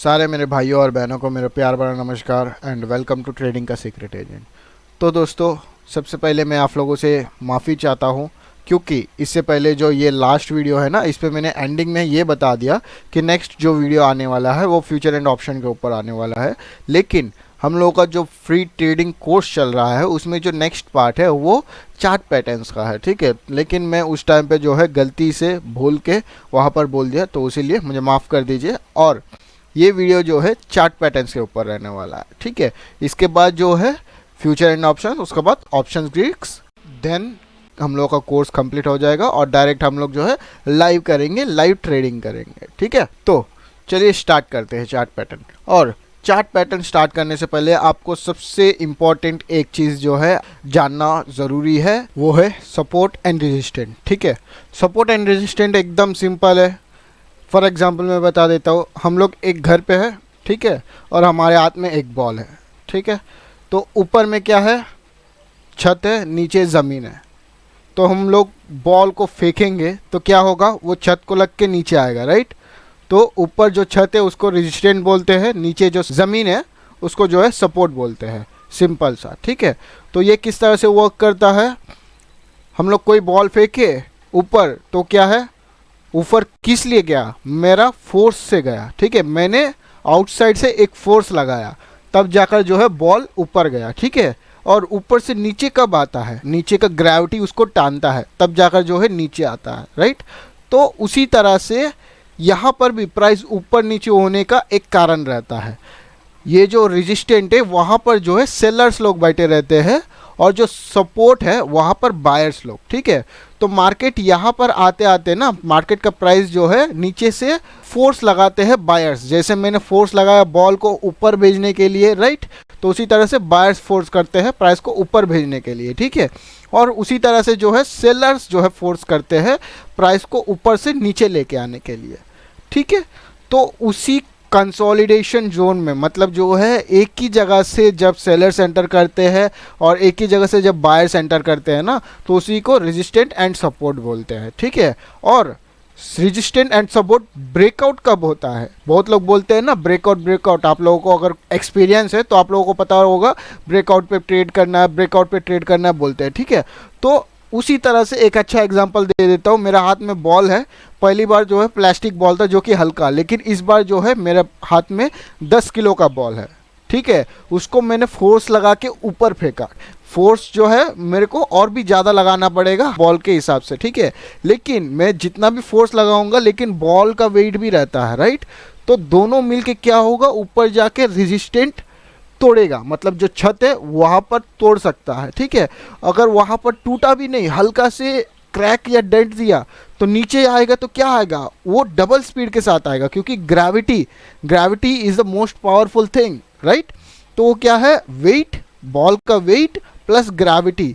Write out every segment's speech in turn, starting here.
सारे मेरे भाइयों और बहनों को मेरा प्यार भरा नमस्कार एंड वेलकम टू ट्रेडिंग का सीक्रेट एजेंट। तो दोस्तों, सबसे पहले मैं आप लोगों से माफ़ी चाहता हूँ, क्योंकि इससे पहले जो ये लास्ट वीडियो है ना, इस पे मैंने एंडिंग में ये बता दिया कि नेक्स्ट जो वीडियो आने वाला है वो फ्यूचर एंड ऑप्शन के ऊपर आने वाला है। लेकिन हम लोगों का जो फ्री ट्रेडिंग कोर्स चल रहा है उसमें जो नेक्स्ट पार्ट है वो चार्ट पैटर्न्स का है, ठीक है। लेकिन मैं उस टाइम पे जो है गलती से भूल के वहाँ पर बोल दिया, तो इसीलिए मुझे माफ़ कर दीजिए। और ये वीडियो जो है चार्ट पैटर्न्स के ऊपर रहने वाला है, ठीक है। इसके बाद जो है फ्यूचर एंड ऑप्शन, उसके बाद ऑप्शंस ग्रीक्स, देन हम लोग का कोर्स कंप्लीट हो जाएगा और डायरेक्ट हम लोग जो है लाइव करेंगे, लाइव ट्रेडिंग करेंगे, ठीक है। तो चलिए स्टार्ट करते हैं चार्ट पैटर्न। और चार्ट पैटर्न स्टार्ट करने से पहले आपको सबसे इम्पॉर्टेंट एक चीज़ जो है जानना ज़रूरी है, वो है सपोर्ट एंड रेजिस्टेंट, ठीक है। सपोर्ट एंड रेजिस्टेंट एकदम सिंपल है। फॉर एग्जांपल मैं बता देता हूँ, हम लोग एक घर पे है, ठीक है, और हमारे हाथ में एक बॉल है, ठीक है। तो ऊपर में क्या है, छत है, नीचे ज़मीन है। तो हम लोग बॉल को फेंकेंगे तो क्या होगा, वो छत को लग के नीचे आएगा, राइट। तो ऊपर जो छत है उसको रेजिस्टेंट बोलते हैं, नीचे जो ज़मीन है उसको जो है सपोर्ट बोलते हैं, सिंपल सा, ठीक है। तो ये किस तरह से वर्क करता है, हम लोग कोई बॉल फेंके ऊपर तो क्या है, ऊपर किस लिए गया, मेरा फोर्स से गया, ठीक है। मैंने आउटसाइड से एक फोर्स लगाया, तब जाकर जो है बॉल ऊपर गया, ठीक है। और ऊपर से नीचे कब आता है, नीचे का ग्रेविटी उसको टानता है, तब जाकर जो है नीचे आता है, राइट। तो उसी तरह से यहाँ पर भी प्राइस ऊपर नीचे होने का एक कारण रहता है। ये जो रेजिस्टेंट है वहाँ पर जो है सेलर्स लोग बैठे रहते हैं, और जो सपोर्ट है वहाँ पर बायर्स लोग, ठीक है। तो मार्केट यहाँ पर आते आते ना, मार्केट का प्राइस जो है नीचे से फोर्स लगाते हैं बायर्स। जैसे मैंने फोर्स लगाया बॉल को ऊपर भेजने के लिए, राइट, तो उसी तरह से बायर्स फोर्स करते हैं प्राइस को ऊपर भेजने के लिए, ठीक है। और उसी तरह से जो है सेलर्स जो है फोर्स करते हैं प्राइस को ऊपर से नीचे लेके आने के लिए, ठीक है। तो उसी कंसोलिडेशन जोन में, मतलब जो है एक ही जगह से जब सेलर्स एंटर करते हैं और एक ही जगह से जब बायर्स एंटर करते हैं ना, तो उसी को रेजिस्टेंट एंड सपोर्ट बोलते हैं, ठीक है। और रेजिस्टेंट एंड सपोर्ट ब्रेकआउट कब होता है, बहुत लोग बोलते हैं ना ब्रेकआउट। आप लोगों को अगर एक्सपीरियंस है तो आप लोगों को पता होगा ब्रेकआउट पे ट्रेड करना है, ब्रेकआउट पे ट्रेड करना है बोलते हैं, ठीक है। तो उसी तरह से एक अच्छा एग्जांपल दे देता हूँ। मेरा हाथ में बॉल है, पहली बार जो है प्लास्टिक बॉल था जो कि हल्का, लेकिन इस बार जो है मेरे हाथ में 10 किलो का बॉल है, ठीक है। उसको मैंने फोर्स लगा के ऊपर फेंका, फोर्स जो है मेरे को और भी ज़्यादा लगाना पड़ेगा बॉल के हिसाब से, ठीक है। लेकिन मैं जितना भी फोर्स लगाऊंगा, लेकिन बॉल का वेट भी रहता है, राइट। तो दोनों मिलके क्या होगा, ऊपर जाके रेजिस्टेंट तोड़ेगा, मतलब जो छत है वहाँ पर तोड़ सकता है, ठीक है। अगर वहाँ पर टूटा भी नहीं, हल्का से क्रैक या डेंट दिया, तो नीचे आएगा तो क्या आएगा, वो डबल स्पीड के साथ आएगा, क्योंकि gravity is the most powerful thing, right. तो वो क्या है, वेट, बॉल का वेट प्लस ग्रेविटी,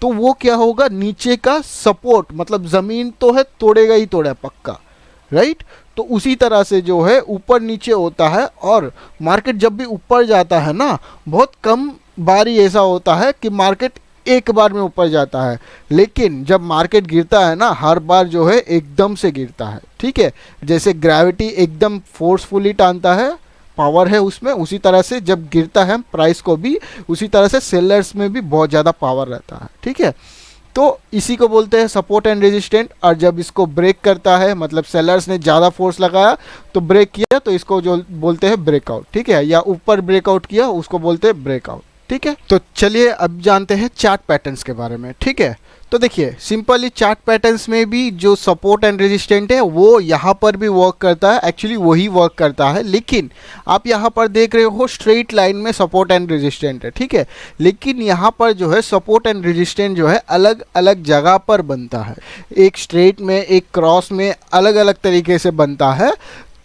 तो वो क्या होगा, नीचे का सपोर्ट, मतलब ज़मीन तो है, तोड़ेगा ही तोड़ेगा पक्का, राइट। तो उसी तरह से जो है ऊपर नीचे होता है। और मार्केट जब भी ऊपर जाता है ना, बहुत कम बारी ऐसा होता है कि मार्केट एक बार में ऊपर जाता है, लेकिन जब मार्केट गिरता है ना, हर बार जो है एकदम से गिरता है, ठीक है। जैसे ग्रेविटी एकदम फोर्सफुली टानता है, पावर है उसमें, उसी तरह से जब गिरता है प्राइस को भी उसी तरह से सेलर्स में भी बहुत ज़्यादा पावर रहता है, ठीक है। तो इसी को बोलते हैं सपोर्ट एंड रेजिस्टेंट। और जब इसको ब्रेक करता है, मतलब सेलर्स ने ज़्यादा फोर्स लगाया तो ब्रेक किया, तो इसको जो बोलते हैं ब्रेकआउट, ठीक है। या ऊपर ब्रेकआउट किया, उसको बोलते हैं ब्रेकआउट, ठीक है। तो चलिए अब जानते हैं चार्ट पैटर्न्स के बारे में, ठीक है। तो देखिए सिंपली चार्ट पैटर्न्स में भी जो सपोर्ट एंड रेजिस्टेंट है वो यहाँ पर भी वर्क करता है, एक्चुअली वही वर्क करता है। लेकिन आप यहाँ पर देख रहे हो स्ट्रेट लाइन में सपोर्ट एंड रेजिस्टेंट है, ठीक है। लेकिन यहाँ पर जो है सपोर्ट एंड रेजिस्टेंट जो है अलग अलग जगह पर बनता है, एक स्ट्रेट में, एक क्रॉस में, अलग अलग तरीके से बनता है।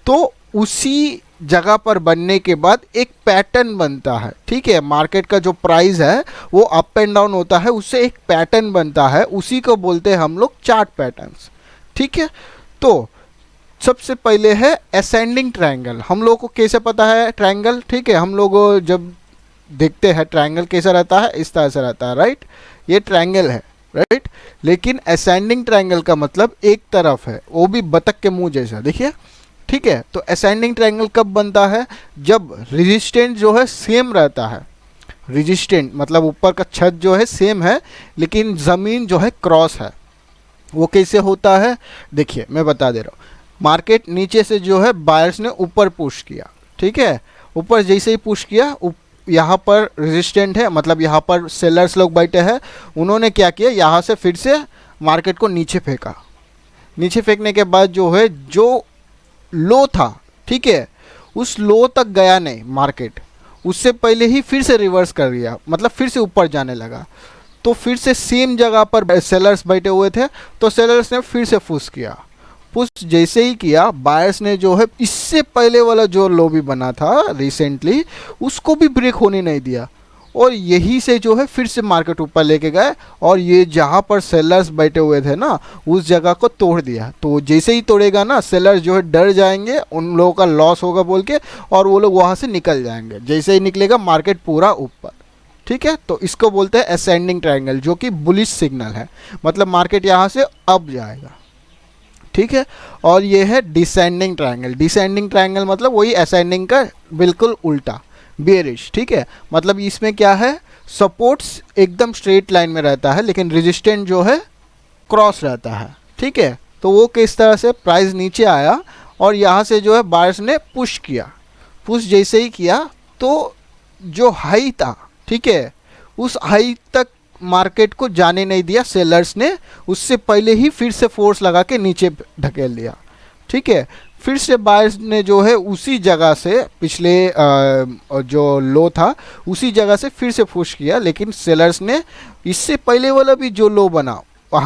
तो उसी जगह पर बनने के बाद एक पैटर्न बनता है, ठीक है। मार्केट का जो प्राइस है वो अप एंड डाउन होता है, उससे एक पैटर्न बनता है, उसी को बोलते हैं हम लोग चार्ट पैटर्न्स, ठीक है। तो सबसे पहले है असेंडिंग ट्रायंगल। हम लोग को कैसे पता है ट्रायंगल, ठीक है। हम लोग जब देखते हैं ट्रायंगल कैसा रहता है, इस तरह से रहता है, राइट। ये ट्रायंगल है, राइट। लेकिन असेंडिंग ट्रायंगल का मतलब एक तरफ है, वो भी बतख के मुंह जैसा, देखिए ठीक है। तो असेंडिंग ट्रायंगल कब बनता है, जब रेजिस्टेंट जो है सेम रहता है। रेजिस्टेंट मतलब ऊपर का छत जो है सेम है लेकिन ज़मीन जो है क्रॉस है। वो कैसे होता है, देखिए मैं बता दे रहा हूँ। मार्केट नीचे से जो है बायर्स ने ऊपर पुश किया, ठीक है। ऊपर जैसे ही पुश किया, यहाँ पर रेजिस्टेंट है, मतलब यहाँ पर सेलर्स लोग बैठे हैं। उन्होंने क्या किया, यहाँ से फिर से मार्केट को नीचे फेंका। नीचे फेंकने के बाद जो है जो लो था, ठीक है, उस लो तक गया नहीं मार्केट, उससे पहले ही फिर से रिवर्स कर दिया, मतलब फिर से ऊपर जाने लगा। तो फिर से सेम जगह पर सेलर्स बैठे हुए थे, तो सेलर्स ने फिर से पुश किया। पुश जैसे ही किया, बायर्स ने जो है इससे पहले वाला जो लो भी बना था रिसेंटली, उसको भी ब्रेक होने नहीं दिया, और यही से जो है फिर से मार्केट ऊपर लेके गए, और ये जहाँ पर सेलर्स बैठे हुए थे ना, उस जगह को तोड़ दिया। तो जैसे ही तोड़ेगा ना, सेलर्स जो है डर जाएंगे, उन लोगों का लॉस होगा बोल के, और वो लोग वहाँ से निकल जाएंगे। जैसे ही निकलेगा मार्केट पूरा ऊपर, ठीक है। तो इसको बोलते हैं असेंडिंग ट्रायंगल, जो कि बुलिश सिग्नल है, मतलब मार्केट यहाँ से अप जाएगा, ठीक है। और ये है डिसेंडिंग ट्रायंगल। डिसेंडिंग ट्रायंगल मतलब वही असेंडिंग का बिल्कुल उल्टा, बेरिश, ठीक है। मतलब इसमें क्या है, सपोर्ट्स एकदम स्ट्रेट लाइन में रहता है लेकिन रेजिस्टेंट जो है क्रॉस रहता है, ठीक है। तो वो किस तरह से, प्राइस नीचे आया और यहाँ से जो है बायर्स ने पुश किया। पुश जैसे ही किया तो जो हाई था, ठीक है, उस हाई तक मार्केट को जाने नहीं दिया सेलर्स ने, उससे पहले ही फिर से फोर्स लगा के नीचे ढकेल दिया, ठीक है। फिर से बायर्स ने जो है उसी जगह से, पिछले जो लो था उसी जगह से फिर से पुश किया, लेकिन सेलर्स ने इससे पहले वाला भी जो लो बना,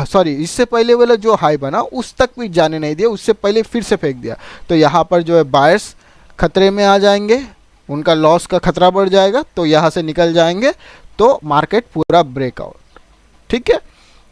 सॉरी इससे पहले वाला जो हाई बना उस तक भी जाने नहीं दिया, उससे पहले फिर से फेंक दिया। तो यहाँ पर जो है बायर्स खतरे में आ जाएंगे, उनका लॉस का खतरा बढ़ जाएगा, तो यहाँ से निकल जाएंगे, तो मार्केट पूरा ब्रेकआउट, ठीक है।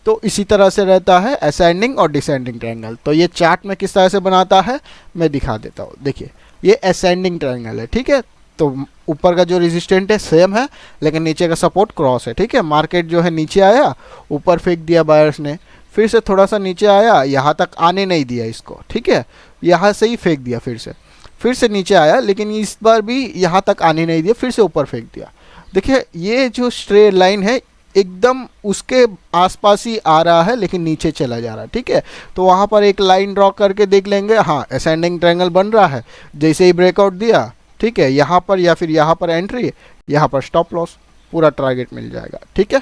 तो इसी तरह से रहता है असेंडिंग और डिसेंडिंग ट्रायंगल। तो ये चार्ट में किस तरह से बनाता है मैं दिखा देता हूँ। देखिए ये असेंडिंग ट्रायंगल है, ठीक है। तो ऊपर का जो रेजिस्टेंट है सेम है लेकिन नीचे का सपोर्ट क्रॉस है, ठीक है। मार्केट जो है नीचे आया, ऊपर फेंक दिया बायर्स ने, फिर से थोड़ा सा नीचे आया, यहाँ तक आने नहीं दिया इसको, ठीक है, यहाँ से ही फेंक दिया, फिर से नीचे आया लेकिन इस बार भी यहाँ तक आने नहीं दिया, फिर से ऊपर फेंक दिया। देखिए ये जो स्ट्रेट लाइन है एकदम उसके आसपास ही आ रहा है लेकिन नीचे चला जा रहा है, ठीक है। तो वहाँ पर एक लाइन ड्रॉ करके देख लेंगे, हाँ असेंडिंग ट्रायंगल बन रहा है। जैसे ही ब्रेकआउट दिया, ठीक है, यहाँ पर या फिर यहाँ पर एंट्री, यहाँ पर स्टॉप लॉस, पूरा टारगेट मिल जाएगा, ठीक है।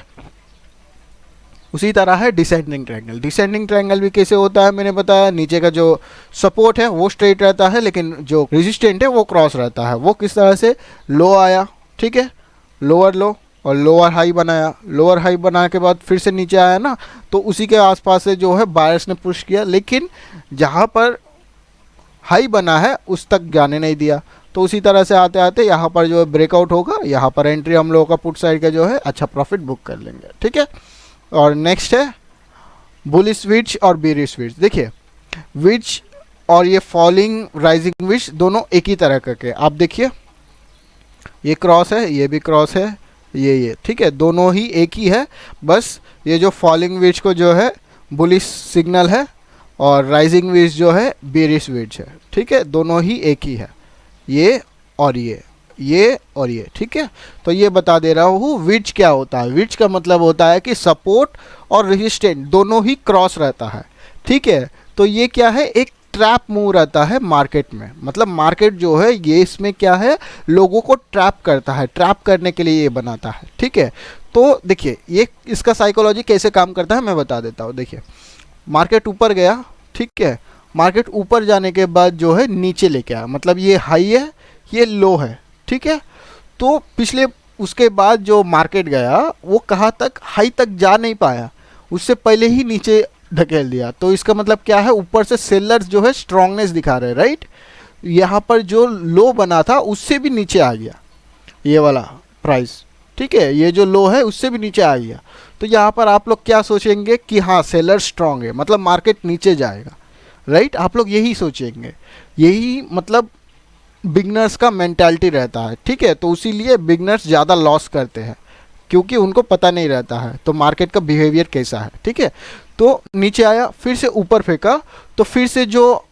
उसी तरह है डिसेंडिंग ट्रायंगल। डिसेंडिंग ट्रायंगल भी कैसे होता है मैंने बताया, नीचे का जो सपोर्ट है वो स्ट्रेट रहता है लेकिन जो रेजिस्टेंट है वो क्रॉस रहता है। वो किस तरह से, लो आया, ठीक है, लोअर लो और लोअर हाई बनाया, लोअर हाई बनाने के बाद फिर से नीचे आया ना, तो उसी के आसपास से जो है बायर्स ने पुश किया, लेकिन जहाँ पर हाई बना है उस तक जाने नहीं दिया। तो उसी तरह से आते आते यहाँ पर जो है ब्रेकआउट होगा, यहाँ पर एंट्री हम लोगों का पुट साइड का जो है अच्छा प्रॉफिट बुक कर लेंगे, ठीक है। और नेक्स्ट है बुलिश विच और बेरिश विच। देखिए विच और ये फॉलिंग राइजिंग विच दोनों एक ही तरह के, आप देखिए ये क्रॉस है, ये भी क्रॉस है, ये ठीक है, दोनों ही एक ही है। बस ये जो फॉलिंग विच को जो है बुलिश सिग्नल है और राइजिंग विच जो है बेरिश विच है, ठीक है, दोनों ही एक ही है, ये और ये और ये, ठीक है। तो ये बता दे रहा हूँ विच क्या होता है। विच का मतलब होता है कि सपोर्ट और रेजिस्टेंट दोनों ही क्रॉस रहता है, ठीक है। तो ये क्या है, एक ट्रैप मूव रहता है मार्केट में, मतलब मार्केट जो है ये इसमें क्या है, लोगों को ट्रैप करता है, ट्रैप करने के लिए ये बनाता है, ठीक है। तो देखिए ये इसका साइकोलॉजी कैसे काम करता है मैं बता देता हूँ। देखिए मार्केट ऊपर गया, ठीक है, मार्केट ऊपर जाने के बाद जो है नीचे लेके आया, मतलब ये हाई है ये लो है, ठीक है। तो पिछले उसके बाद जो मार्केट गया वो कहाँ तक, हाई तक जा नहीं पाया, उससे पहले ही नीचे ढकेल दिया। तो इसका मतलब क्या है, ऊपर से सेलर्स जो है स्ट्रांगनेस दिखा रहे हैं, राइट। यहाँ पर जो लो बना था उससे भी नीचे आ गया ये वाला प्राइस, ठीक है, ये जो लो है उससे भी नीचे आ गया। तो यहाँ पर आप लोग क्या सोचेंगे कि हाँ सेलर स्ट्रांग है, मतलब मार्केट नीचे जाएगा, राइट। आप लोग यही सोचेंगे, यही मतलब बिगनर्स का मेंटालिटी रहता है, ठीक है। तो इसीलिए बिगनर्स ज़्यादा लॉस करते हैं क्योंकि उनको पता नहीं रहता है तो मार्केट का बिहेवियर कैसा है, ठीक है। तो नीचे आया, फिर से ऊपर फेंका, तो फिर से जो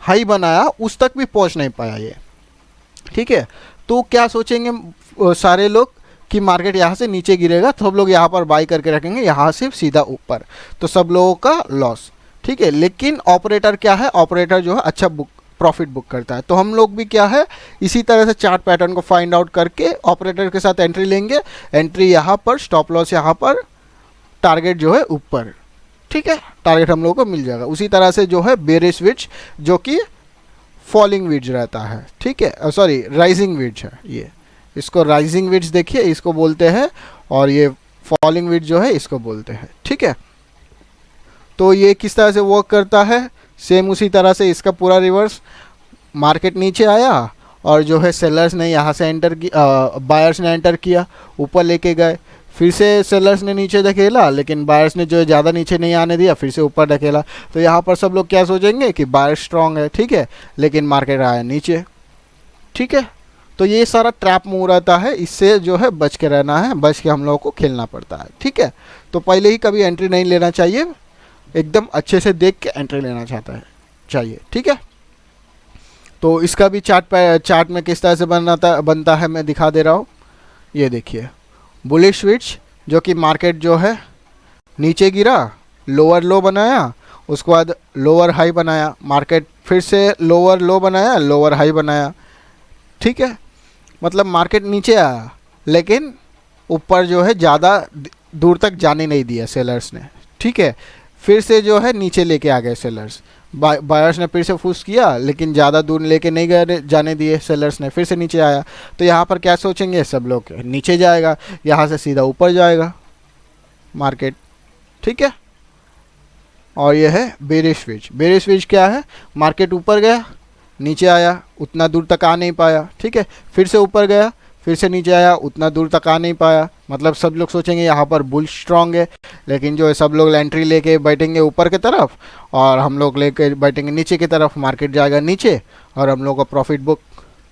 हाई बनाया उस तक भी पहुंच नहीं पाया ये, ठीक है। तो क्या सोचेंगे सारे लोग कि मार्केट यहाँ से नीचे गिरेगा, तो सब लोग यहाँ पर बाई करके रखेंगे, यहाँ से सीधा ऊपर, तो सब लोगों का लॉस, ठीक है। लेकिन ऑपरेटर क्या है, ऑपरेटर जो है अच्छा प्रॉफिट बुक करता है। तो हम लोग भी क्या है, इसी तरह से चार्ट पैटर्न को फाइंड आउट करके ऑपरेटर के साथ एंट्री लेंगे, एंट्री यहाँ पर, स्टॉप लॉस यहाँ पर, टारगेट जो है ऊपर, ठीक है। टारगेट हम लोगों को मिल जाएगा। उसी तरह से जो है बेरिश विच जो कि फॉलिंग विच रहता है, ठीक है, सॉरी राइजिंग विच है ये, इसको राइजिंग विच देखिए इसको बोलते हैं, और ये फॉलिंग विच जो है इसको बोलते हैं, ठीक है। तो ये किस तरह से वर्क करता है, सेम उसी तरह से इसका पूरा रिवर्स, मार्केट नीचे आया और जो है सेलर्स ने यहाँ से एंटर किया, बायर्स ने एंटर किया, ऊपर लेके गए, फिर से सेलर्स ने नीचे धकेला, लेकिन बायर्स ने जो है ज़्यादा नीचे नहीं आने दिया, फिर से ऊपर धकेला। तो यहाँ पर सब लोग क्या सोचेंगे कि बायर स्ट्रांग है, ठीक है, लेकिन मार्केट आया नीचे, ठीक है। तो ये सारा ट्रैप मूव रहता है, इससे जो है बच के रहना है, बच के हम लोगों को खेलना पड़ता है, ठीक है। तो पहले ही कभी एंट्री नहीं लेना चाहिए, एकदम अच्छे से देख के एंट्री लेना चाहिए, ठीक है। तो इसका भी चार्ट में किस तरह से बनता है मैं दिखा दे रहा हूँ। ये देखिए बुलिश स्विच, जो कि मार्केट जो है नीचे गिरा, लोअर लो बनाया, उसके बाद लोअर हाई बनाया, मार्केट फिर से लोअर लो बनाया, लोअर हाई बनाया, ठीक है। मतलब मार्केट नीचे आया लेकिन ऊपर जो है ज़्यादा दूर तक जाने नहीं दिया सेलर्स ने, ठीक है। फिर से जो है नीचे लेके आ गए सेलर्स, बायर्स ने फिर से फुस किया, लेकिन ज़्यादा दूर लेके नहीं गए जाने दिए सेलर्स ने, फिर से नीचे आया। तो यहाँ पर क्या सोचेंगे सब लोग, नीचे जाएगा, यहाँ से सीधा ऊपर जाएगा मार्केट, ठीक है। और ये है बेरिश स्विच। बेरिश स्विच क्या है, मार्केट ऊपर गया, नीचे आया, उतना दूर तक आ नहीं पाया, ठीक है, फिर से ऊपर गया, फिर से नीचे आया, उतना दूर तक आ नहीं पाया। मतलब सब लोग सोचेंगे यहाँ पर बुल स्ट्रांग है, लेकिन जो है सब लोग एंट्री लेके बैठेंगे ऊपर की तरफ, और हम लोग लेके बैठेंगे नीचे की तरफ, मार्केट जाएगा नीचे और हम लोग का प्रॉफिट बुक,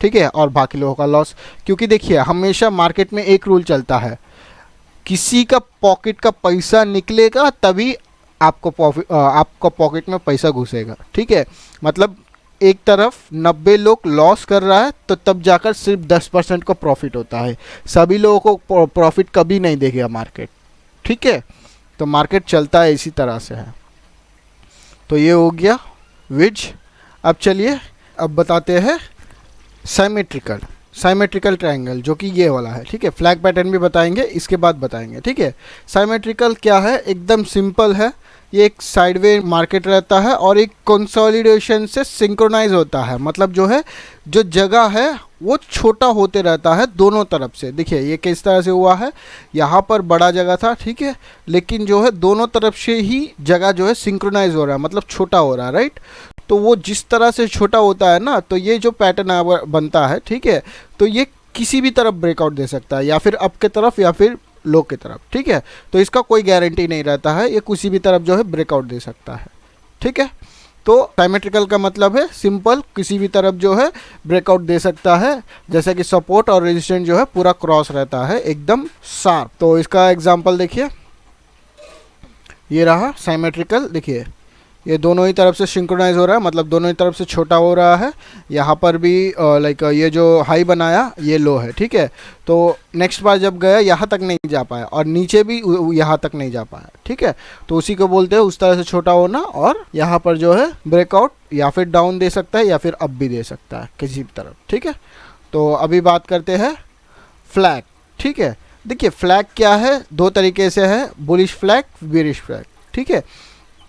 ठीक है, और बाकी लोगों का लॉस। क्योंकि देखिए हमेशा मार्केट में एक रूल चलता है, किसी का पॉकेट का पैसा निकलेगा तभी आपका पॉकेट में पैसा घुसेगा, ठीक है। मतलब एक तरफ 90 लोग लॉस कर रहा है तो तब जाकर सिर्फ 10% का प्रॉफिट होता है, सभी लोगों को प्रॉफिट कभी नहीं देगा मार्केट, ठीक है। तो मार्केट चलता है इसी तरह से है। तो ये हो गया विच। अब चलिए अब बताते हैं साइमेट्रिकल ट्रायंगल, जो कि ये वाला है, ठीक है। फ्लैग पैटर्न भी बताएंगे, इसके बाद बताएंगे, ठीक है। साइमेट्रिकल क्या है, एकदम सिंपल है, ये एक साइडवे मार्केट रहता है और एक कंसोलिडेशन से सिंक्रोनाइज होता है। मतलब जो है जो जगह है वो छोटा होते रहता है दोनों तरफ से। देखिए ये किस तरह से हुआ है, यहाँ पर बड़ा जगह था, ठीक है, लेकिन जो है दोनों तरफ से ही जगह जो है सिंक्रोनाइज हो रहा है, मतलब छोटा हो रहा है, राइट। तो वो जिस तरह से छोटा होता है ना, तो ये जो पैटर्न बनता है, ठीक है, तो ये किसी भी तरफ ब्रेकआउट दे सकता है, या फिर अप के तरफ या फिर लो की तरफ, ठीक है। तो इसका कोई गारंटी नहीं रहता है, ये किसी भी तरफ जो है ब्रेकआउट दे सकता है, ठीक है। तो साइमेट्रिकल का मतलब है सिंपल, किसी भी तरफ जो है ब्रेकआउट दे सकता है, जैसे कि सपोर्ट और रेजिस्टेंस जो है पूरा क्रॉस रहता है, एकदम शार्प। तो इसका एग्जांपल देखिए, ये रहा साइमेट्रिकल, देखिए ये दोनों ही तरफ से सिंक्रोनाइज हो रहा है, मतलब दोनों ही तरफ से छोटा हो रहा है। यहाँ पर भी लाइक ये जो हाई बनाया ये लो है, ठीक है। तो नेक्स्ट बार जब गया यहाँ तक नहीं जा पाया, और नीचे भी यहाँ तक नहीं जा पाया, ठीक है। तो उसी को बोलते हैं उस तरह से छोटा होना। और यहाँ पर जो है ब्रेकआउट या फिर डाउन दे सकता है या फिर अप भी दे सकता है किसी भी तरफ, ठीक है। तो अभी बात करते हैं फ्लैग, ठीक है। देखिए फ्लैग क्या है, दो तरीके से है, बुलिश फ्लैग, बेरिश फ्लैग, ठीक है।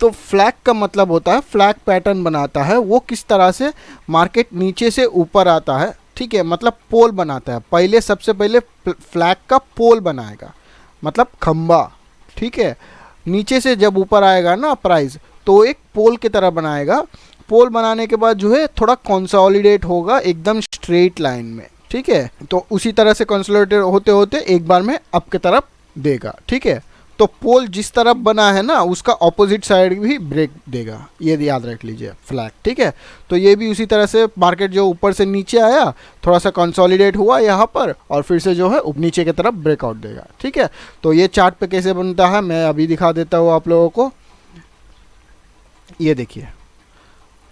तो फ्लैग का मतलब होता है फ्लैग पैटर्न बनाता है, वो किस तरह से मार्केट नीचे से ऊपर आता है, ठीक है, मतलब पोल बनाता है। पहले सबसे पहले फ्लैग का पोल बनाएगा, मतलब खंबा, ठीक है। नीचे से जब ऊपर आएगा ना प्राइस, तो एक पोल की तरह बनाएगा। पोल बनाने के बाद जो है थोड़ा कंसोलिडेट होगा एकदम स्ट्रेट लाइन में, ठीक है। तो उसी तरह से कंसोलिडेट होते होते एक बार में अप की तरफ देगा, ठीक है। तो पोल जिस तरफ बना है ना उसका ऑपोजिट साइड भी ब्रेक देगा, ये याद रख लीजिए फ्लैग, ठीक है। तो ये भी उसी तरह से मार्केट जो ऊपर से नीचे आया, थोड़ा सा कंसोलिडेट हुआ यहाँ पर, और फिर से जो है नीचे की तरफ ब्रेकआउट देगा, ठीक है। तो ये चार्ट पे कैसे बनता है मैं अभी दिखा देता हूँ आप लोगों को। ये देखिए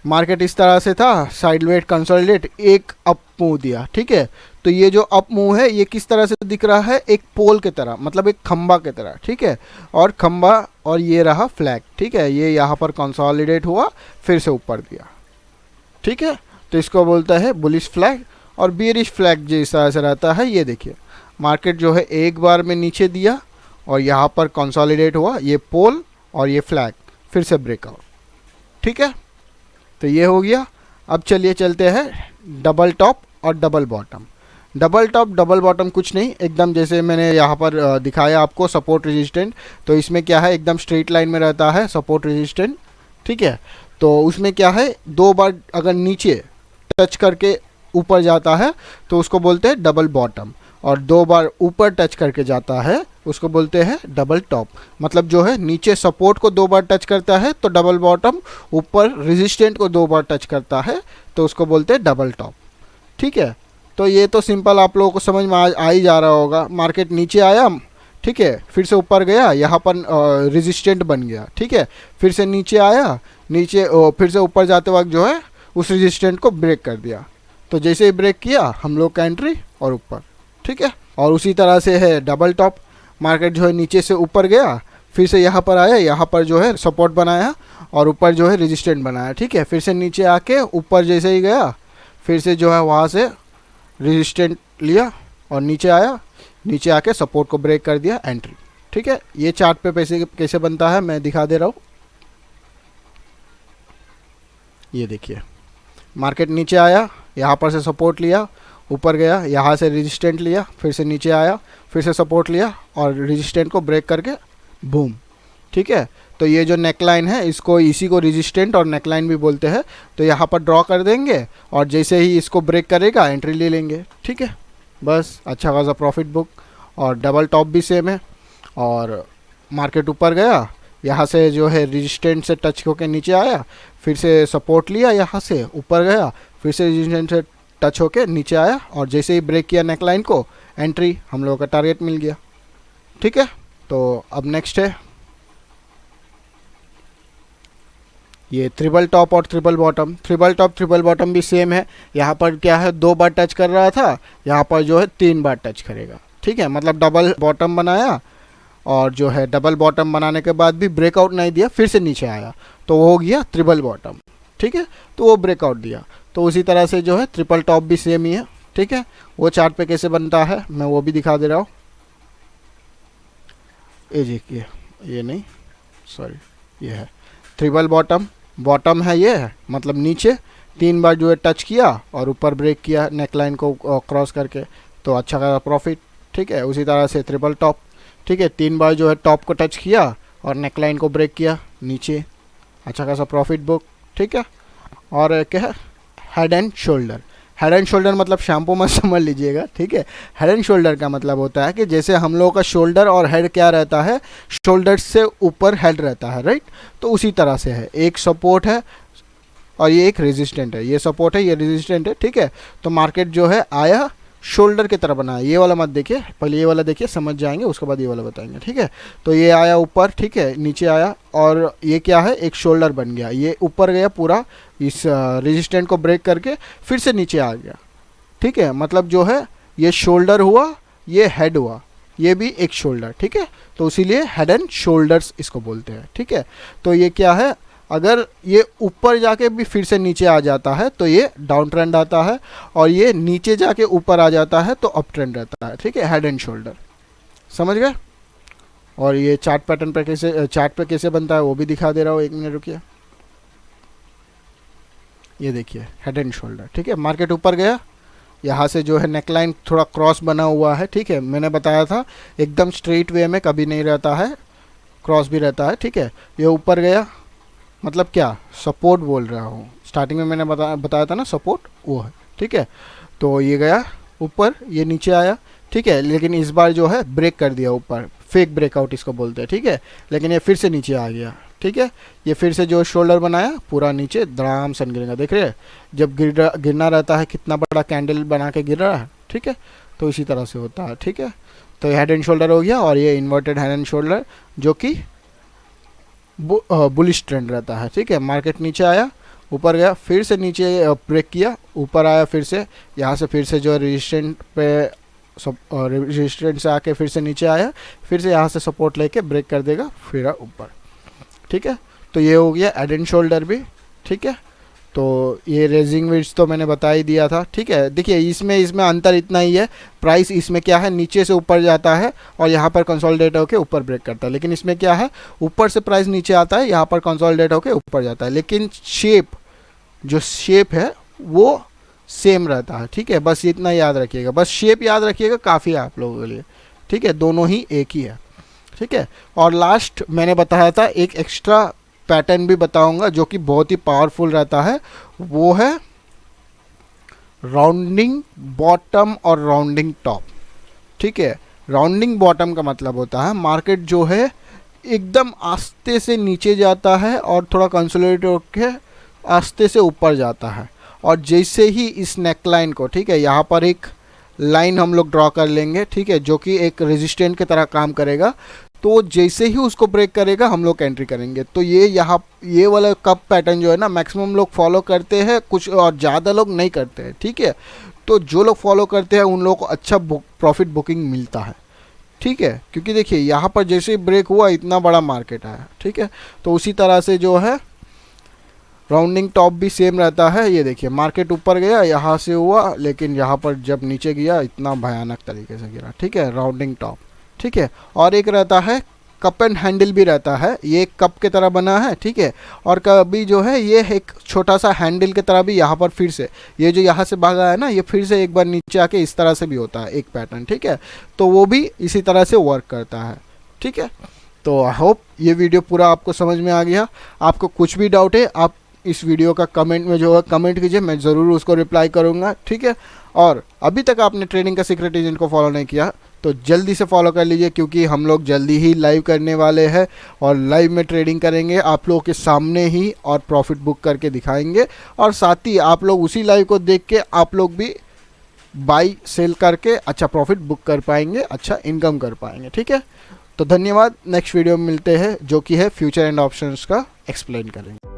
मार्केट इस तरह से था, साइडवेज कंसोलिडेट, एक अप मूव दिया, ठीक है। तो ये जो अप मूव है ये किस तरह से दिख रहा है, एक पोल की तरह, मतलब एक खंबा की तरह, ठीक है। और खंबा, और ये रहा फ्लैग, ठीक है। ये यहाँ पर कंसोलिडेट हुआ, फिर से ऊपर दिया, ठीक है। तो इसको बोलता है बुलिश फ्लैग। और बियरिश फ्लैग जिस तरह से रहता है, ये देखिए मार्केट जो है एक बार में नीचे दिया और यहाँ पर कंसोलिडेट हुआ, ये पोल और ये फ्लैग, फिर से ब्रेकआउट, ठीक है। तो ये हो गया। अब चलिए चलते हैं डबल टॉप और double bottom. Double top double bottom कुछ नहीं, एकदम जैसे मैंने यहाँ पर दिखाया आपको सपोर्ट रेजिस्टेंट। तो इसमें क्या है, एकदम स्ट्रेट लाइन में रहता है सपोर्ट रेजिस्टेंट, ठीक है। तो उसमें क्या है, दो बार अगर नीचे टच करके ऊपर जाता है तो उसको बोलते हैं डबल बॉटम, और दो बार ऊपर टच करके जाता है उसको बोलते हैं डबल टॉप। मतलब जो है नीचे सपोर्ट को दो बार टच करता है तो डबल बॉटम, ऊपर रेजिस्टेंट को दो बार टच करता है तो उसको बोलते हैं डबल टॉप, ठीक है। तो ये तो सिंपल आप लोगों को समझ में आ ही जा रहा होगा। मार्केट नीचे आया, ठीक है, फिर से ऊपर गया, यहाँ पर रेजिस्टेंट बन गया, ठीक है। फिर से नीचे आया, नीचे फिर से ऊपर जाते वक्त जो है उस रेजिस्टेंट को ब्रेक कर दिया। तो जैसे ही ब्रेक किया हम लोग का एंट्री और ऊपर, ठीक है। और उसी तरह से है डबल टॉप। मार्केट जो है नीचे से ऊपर गया, फिर से यहाँ पर आया, यहाँ पर जो है सपोर्ट बनाया और ऊपर जो है रेजिस्टेंट बनाया, ठीक है। फिर से नीचे आके ऊपर जैसे ही गया, फिर से जो है वहाँ से रेजिस्टेंट लिया और नीचे आया, नीचे आके सपोर्ट को ब्रेक कर दिया, एंट्री, ठीक है। ये चार्ट पे पैसे कैसे बनता है मैं दिखा दे रहा हूँ। ये देखिए मार्केट नीचे आया, यहाँ पर से सपोर्ट लिया, ऊपर गया, यहाँ से रेजिस्टेंट लिया, फिर से नीचे आया, फिर से सपोर्ट लिया और रेजिस्टेंट को ब्रेक करके बूम, ठीक है। तो ये जो नेकलाइन है इसको, इसी को रेजिस्टेंट और नेकलाइन भी बोलते हैं। तो यहाँ पर ड्रॉ कर देंगे और जैसे ही इसको ब्रेक करेगा एंट्री ले लेंगे, ठीक है। बस अच्छा खासा प्रॉफिट बुक। और डबल टॉप भी सेम है। और मार्केट ऊपर गया, यहाँ से जो है रेजिस्टेंट से टच होकर नीचे आया, फिर से सपोर्ट लिया, यहाँ से ऊपर गया, फिर से रेजिस्टेंट से टच होके नीचे आया और जैसे ही ब्रेक किया नेकलाइन को, एंट्री, हम लोगों का टारगेट मिल गया, ठीक है। तो अब नेक्स्ट है ये ट्रिपल टॉप और triple bottom. Triple top triple bottom भी सेम है। यहाँ पर क्या है, दो बार टच कर रहा था, यहाँ पर जो है तीन बार टच करेगा, ठीक है। मतलब डबल बॉटम बनाया और जो है डबल बॉटम बनाने के बाद भी ब्रेकआउट नहीं दिया, फिर से नीचे आया तो वो हो गया ट्रिपल बॉटम, ठीक है। तो वो ब्रेकआउट दिया। तो उसी तरह से जो है ट्रिपल टॉप भी सेम ही है, ठीक है। वो चार्ट पे कैसे बनता है मैं वो भी दिखा दे रहा हूँ। ये देखिए, ये नहीं, सॉरी, ये है ट्रिपल बॉटम। बॉटम है ये है, मतलब नीचे तीन बार जो है टच किया और ऊपर ब्रेक किया नेकलाइन को क्रॉस करके, तो अच्छा खासा प्रॉफिट, ठीक है। उसी तरह से ट्रिपल टॉप, ठीक है, तीन बार जो है टॉप को टच किया और नेकलाइन को ब्रेक किया नीचे, अच्छा खासा प्रॉफिट बुक, ठीक है। और क्या है, head and shoulder. Head and shoulder मतलब शैम्पू मत समझ लीजिएगा, ठीक है। हेड एंड शोल्डर का मतलब होता है कि जैसे हम लोगों का शोल्डर और हेड क्या रहता है, शोल्डर से ऊपर हेड रहता है, राइट। तो उसी तरह से है, एक सपोर्ट है और ये एक रेजिस्टेंट है, ये सपोर्ट है ये रेजिस्टेंट है, ठीक है। तो मार्केट जो है आया शोल्डर की तरह बनाया। ये वाला मत देखिए, पहले ये वाला देखिए, समझ जाएंगे, उसके बाद ये वाला बताएंगे, ठीक है। तो ये आया ऊपर, ठीक है, नीचे आया और ये क्या है, एक शोल्डर बन गया। ये ऊपर गया पूरा इस रेजिस्टेंट को ब्रेक करके, फिर से नीचे आ गया, ठीक है। मतलब जो है ये शोल्डर हुआ, ये हेड हुआ, ये भी एक शोल्डर, ठीक है। तो इसीलिए हेड एंड शोल्डर्स इसको बोलते हैं, ठीक है। तो ये क्या है, अगर ये ऊपर जाके भी फिर से नीचे आ जाता है तो ये डाउन ट्रेंड आता है, और ये नीचे जाके ऊपर आ जाता है तो अप ट्रेंड रहता है, ठीक है। हेड एंड शोल्डर, समझ गए। और ये चार्ट पैटर्न पे कैसे, चार्ट पे कैसे बनता है वो भी दिखा दे रहा हूँ, एक मिनट रुकिए। ये देखिए हेड एंड शोल्डर, ठीक है। मार्केट ऊपर गया, यहाँ से जो है नेकलाइन थोड़ा क्रॉस बना हुआ है, ठीक है। मैंने बताया था एकदम स्ट्रेट वे में कभी नहीं रहता है, क्रॉस भी रहता है, ठीक है। ये ऊपर गया, मतलब क्या, सपोर्ट बोल रहा हूँ, स्टार्टिंग में मैंने बताया था ना सपोर्ट, वो है, ठीक है। तो ये गया ऊपर, ये नीचे आया, ठीक है। लेकिन इस बार जो है ब्रेक कर दिया ऊपर, फेक ब्रेकआउट इसको बोलते हैं, ठीक है। लेकिन ये फिर से नीचे आ गया, ठीक है। ये फिर से जो शोल्डर बनाया पूरा नीचे धड़ाम सन गिरेगा, देख रहे हैं जब गिरना रहता है कितना बड़ा कैंडल बना के गिर रहा है, ठीक है। तो इसी तरह से होता है, ठीक है। तो हेड एंड शोल्डर हो गया। और ये इन्वर्टेड हेड एंड शोल्डर जो कि बुलिश ट्रेंड रहता है, ठीक है। मार्केट नीचे आया, ऊपर गया, फिर से नीचे ब्रेक किया, ऊपर आया, फिर से यहाँ से फिर से जो है रेजिस्टेंट पे रेजिस्टेंट से आके फिर से नीचे आया, फिर से यहाँ से सपोर्ट लेके ब्रेक कर देगा, फिर ऊपर। ठीक है, तो ये हो गया हेड एंड शोल्डर भी। ठीक है, तो ये रेजिंग विड्थ तो मैंने बता ही दिया था। ठीक है, देखिए इसमें अंतर इतना ही है, प्राइस इसमें क्या है, नीचे से ऊपर जाता है और यहाँ पर कंसोलिडेट होकर ऊपर ब्रेक करता है, लेकिन इसमें क्या है, ऊपर से प्राइस नीचे आता है, यहाँ पर कंसोलिडेट होकर ऊपर जाता है, लेकिन जो शेप है वो सेम रहता है। ठीक है, बस इतना याद रखिएगा, बस शेप याद रखिएगा, काफ़ी है आप लोगों के लिए। ठीक है, दोनों ही एक ही है। ठीक है, और लास्ट मैंने बताया था एक एक्स्ट्रा पैटर्न भी बताऊंगा जो कि बहुत ही पावरफुल रहता है, वो है राउंडिंग बॉटम और राउंडिंग टॉप। ठीक है, राउंडिंग बॉटम का मतलब होता है मार्केट जो है एकदम आस्ते से नीचे जाता है और थोड़ा कंसोलिडेट होकर आस्ते से ऊपर जाता है, और जैसे ही इस नेकलाइन को, ठीक है, यहाँ पर एक लाइन हम लोग ड्रॉ कर लेंगे, ठीक है, जो कि एक रेजिस्टेंट की तरह काम करेगा, तो जैसे ही उसको ब्रेक करेगा हम लोग एंट्री करेंगे। तो ये वाला कप पैटर्न जो है ना, मैक्सिमम लोग फॉलो करते हैं, कुछ और ज़्यादा लोग नहीं करते हैं। ठीक है, तो जो लोग फॉलो करते हैं उन लोगों को अच्छा प्रॉफिट बुकिंग मिलता है। ठीक है, क्योंकि देखिए यहाँ पर जैसे ही ब्रेक हुआ इतना बड़ा मार्केट आया। ठीक है, तो उसी तरह से जो है राउंडिंग टॉप भी सेम रहता है। ये देखिए मार्केट ऊपर गया, यहाँ से हुआ, लेकिन यहाँ पर जब नीचे गया इतना भयानक तरीके से गिरा। ठीक है, राउंडिंग टॉप। ठीक है, और एक रहता है कप एंड हैंडल भी रहता है, ये एक कप की तरह बना है। ठीक है, और कभी जो है ये एक छोटा सा हैंडल की तरह भी यहाँ पर फिर से ये जो यहाँ से भागा है ना, ये फिर से एक बार नीचे आके इस तरह से भी होता है एक पैटर्न। ठीक है, तो वो भी इसी तरह से वर्क करता है। ठीक है, तो आई होप ये वीडियो पूरा आपको समझ में आ गया। आपको कुछ भी डाउट है आप इस वीडियो का कमेंट में जो है कमेंट कीजिए, मैं ज़रूर उसको रिप्लाई करूँगा। ठीक है, और अभी तक आपने ट्रेडिंग का सीक्रेट एजेंट को फॉलो नहीं किया तो जल्दी से फॉलो कर लीजिए, क्योंकि हम लोग जल्दी ही लाइव करने वाले हैं और लाइव में ट्रेडिंग करेंगे आप लोगों के सामने ही, और प्रॉफिट बुक करके दिखाएंगे, और साथ ही आप लोग उसी लाइव को देख के आप लोग भी बाई सेल करके अच्छा प्रॉफिट बुक कर पाएंगे, अच्छा इनकम कर पाएंगे। ठीक है, तो धन्यवाद। नेक्स्ट वीडियो में मिलते हैं जो कि है फ्यूचर एंड ऑप्शंस का एक्सप्लेन करेंगे।